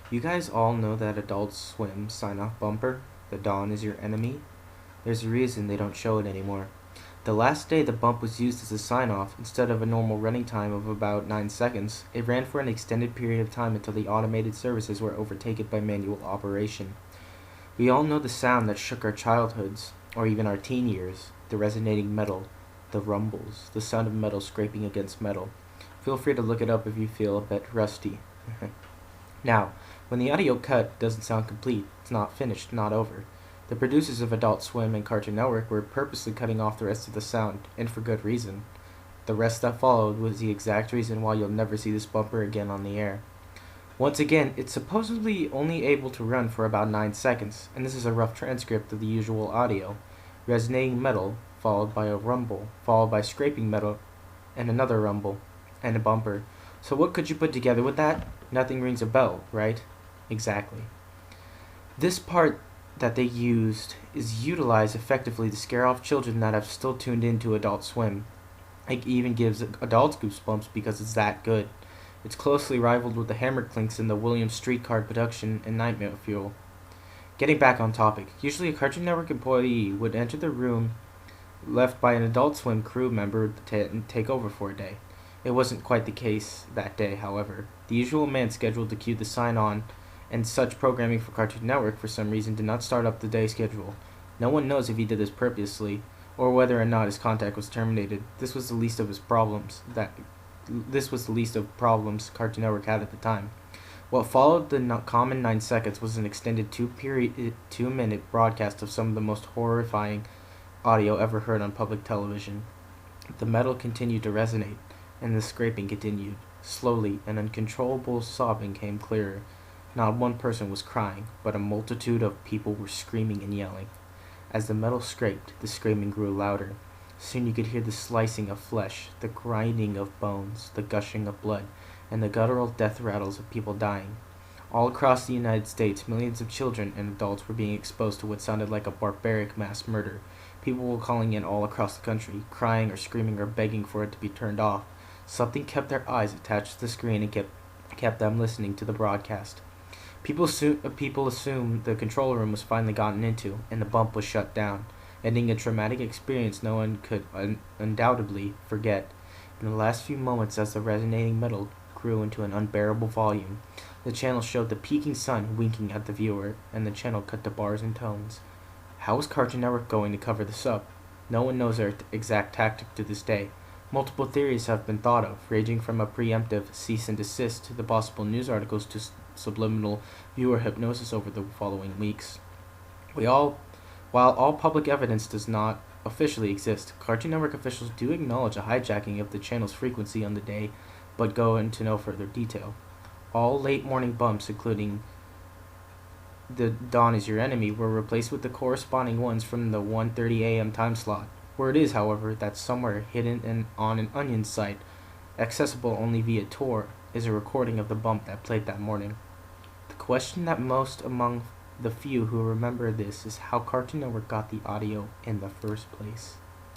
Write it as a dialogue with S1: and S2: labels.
S1: You guys all know that Adult Swim sign-off bumper, "The dawn is your enemy"? There's a reason they don't show it anymore. The last day the bump was used as a sign-off, instead of a normal running time of about 9 seconds, it ran for an extended period of time until the automated services were overtaken by manual operation. We all know the sound that shook our childhoods, or even our teen years, the resonating metal, the rumbles, the sound of metal scraping against metal. Feel free to look it up if you feel a bit rusty. Now, when the audio cut doesn't sound complete, it's not finished, not over. The producers of Adult Swim and Cartoon Network were purposely cutting off the rest of the sound, and for good reason. The rest that followed was the exact reason why you'll never see this bumper again on the air. Once again, it's supposedly only able to run for about 9 seconds, and this is a rough transcript of the usual audio. Resonating metal, followed by a rumble, followed by scraping metal, and another rumble, and a bumper. So what could you put together with that? Nothing rings a bell, right? Exactly. This part that they used is utilized effectively to scare off children that have still tuned into Adult Swim. It even gives adults goosebumps because it's that good. It's closely rivaled with the Hammer Clinks in the Williams Streetcar production and Nightmare Fuel. Getting back on topic, usually a Cartoon Network employee would enter the room left by an Adult Swim crew member to take over for a day. It wasn't quite the case that day, however. The usual man scheduled to cue the sign-on and such programming for Cartoon Network for some reason did not start up the day schedule. No one knows if he did this purposely or whether or not his contact was terminated. This was the least of problems Cartoon Network had at the time. What followed the common 9 seconds was an extended 2-minute broadcast of some of the most horrifying audio ever heard on public television. The metal continued to resonate, and the scraping continued. Slowly, an uncontrollable sobbing came clearer. Not one person was crying, but a multitude of people were screaming and yelling. As the metal scraped, the screaming grew louder. Soon you could hear the slicing of flesh, the grinding of bones, the gushing of blood, and the guttural death rattles of people dying. All across the United States, millions of children and adults were being exposed to what sounded like a barbaric mass murder. People were calling in all across the country, crying or screaming or begging for it to be turned off. Something kept their eyes attached to the screen and kept them listening to the broadcast. People assumed the control room was finally gotten into, and the bump was shut down, ending a traumatic experience no one could undoubtedly forget. In the last few moments, as the resonating metal grew into an unbearable volume, the channel showed the peaking sun winking at the viewer, and the channel cut to bars and tones. How was Cartoon Network going to cover this up? No one knows their exact tactic to this day. Multiple theories have been thought of, ranging from a preemptive cease and desist to the possible news articles to subliminal viewer hypnosis over the following weeks. While all public evidence does not officially exist, Cartoon Network officials do acknowledge a hijacking of the channel's frequency on the day, but go into no further detail. All late morning bumps, including "The Dawn is Your Enemy," were replaced with the corresponding ones from the 1:30 a.m. time slot. Word is, however, that somewhere hidden on an Onion site, accessible only via Tor, is a recording of the bump that played that morning. The question that most among the few who remember this is how Cartoon Network got the audio in the first place.